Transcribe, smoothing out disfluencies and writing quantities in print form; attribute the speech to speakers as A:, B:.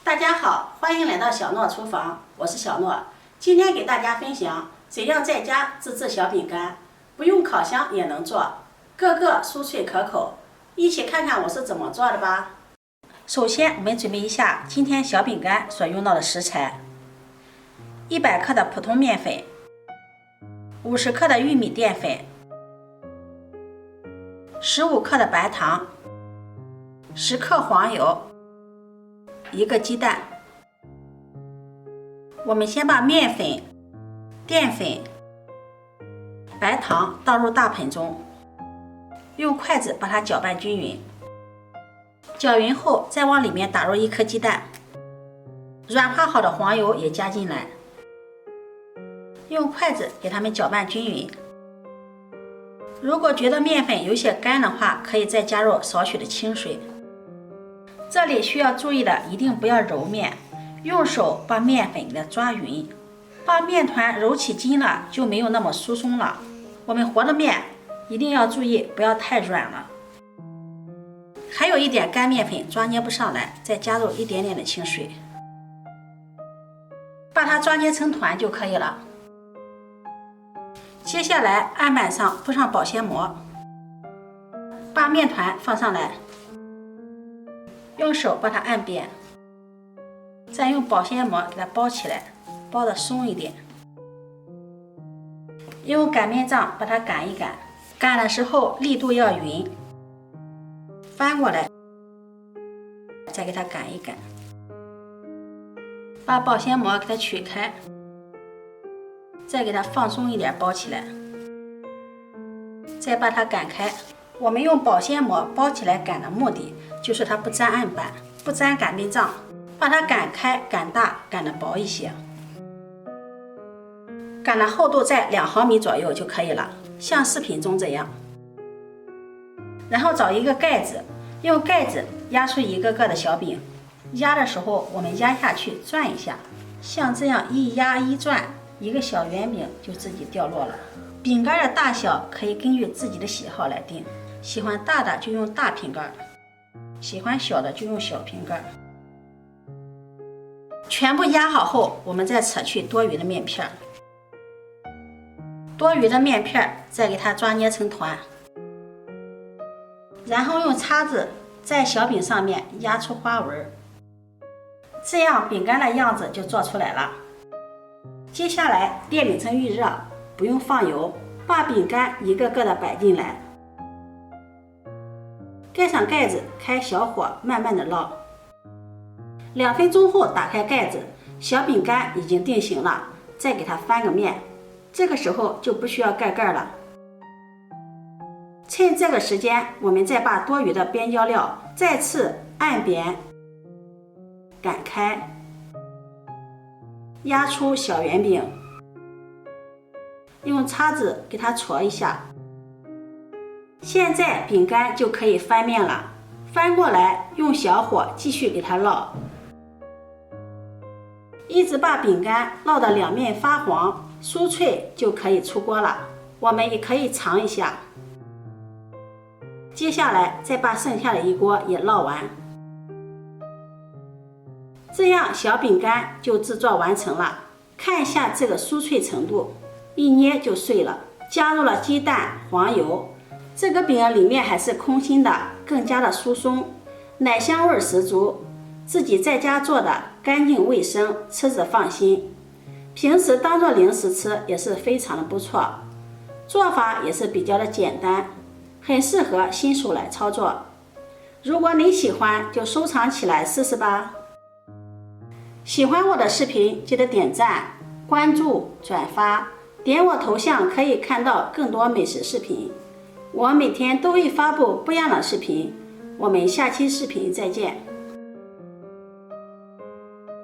A: 大家好，欢迎来到小诺厨房，我是小诺。今天给大家分享怎样在家自制小饼干，不用烤箱也能做，个个酥脆可口。一起看看我是怎么做的吧。首先，我们准备一下今天小饼干所用到的食材：100克的普通面粉，50克的玉米淀粉，15克的白糖，10克黄油，1个鸡蛋。我们先把面粉、淀粉、白糖倒入大盆中，用筷子把它搅拌均匀。搅匀后，再往里面打入1颗鸡蛋，软化好的黄油也加进来，用筷子给它们搅拌均匀。如果觉得面粉有些干的话，可以再加入少许的清水。这里需要注意的，一定不要揉面，用手把面粉给它抓匀，把面团揉起筋了就没有那么疏松了。我们和的面一定要注意，不要太软了。还有一点干面粉抓捏不上来，再加入一点点的清水，把它抓捏成团就可以了。接下来案板上铺上保鲜膜，把面团放上来，用手把它按扁，再用保鲜膜给它包起来，包得松一点。用擀面杖把它擀一擀，擀的时候力度要匀，翻过来，再给它擀一擀。把保鲜膜给它取开，再给它放松一点，包起来，再把它擀开。我们用保鲜膜包起来擀的目的，就是它不粘案板，不粘擀面杖，把它擀开、擀大、擀得薄一些。擀的厚度在2毫米左右就可以了，像视频中这样。然后找一个盖子，用盖子压出一个个的小饼。压的时候，我们压下去转一下，像这样一压一转，一个小圆饼就自己掉落了。饼干的大小可以根据自己的喜好来定，喜欢大的就用大瓶盖，喜欢小的就用小瓶盖。全部压好后，我们再扯去多余的面片，多余的面片再给它抓捏成团，然后用叉子在小饼上面压出花纹，这样饼干的样子就做出来了。接下来电饼铛预热，不用放油，把饼干一个个的摆进来，盖上盖子，开小火慢慢的烙。2分钟后打开盖子，小饼干已经定型了，再给它翻个面，这个时候就不需要盖盖了。趁这个时间，我们再把多余的边角料再次按扁、擀开，压出小圆饼，用叉子给它戳一下。现在饼干就可以翻面了，翻过来用小火继续给它烙，一直把饼干烙得两面发黄、酥脆就可以出锅了。我们也可以尝一下。接下来再把剩下的一锅也烙完，这样小饼干就制作完成了。看一下这个酥脆程度，一捏就碎了。加入了鸡蛋、黄油，这个饼里面还是空心的，更加的疏松，奶香味十足。自己在家做的，干净卫生，吃着放心。平时当做零食吃也是非常的不错，做法也是比较的简单，很适合新手来操作。如果你喜欢，就收藏起来试试吧。喜欢我的视频，记得点赞、关注、转发，点我头像可以看到更多美食视频。我每天都会发布不一样的视频，我们下期视频再见。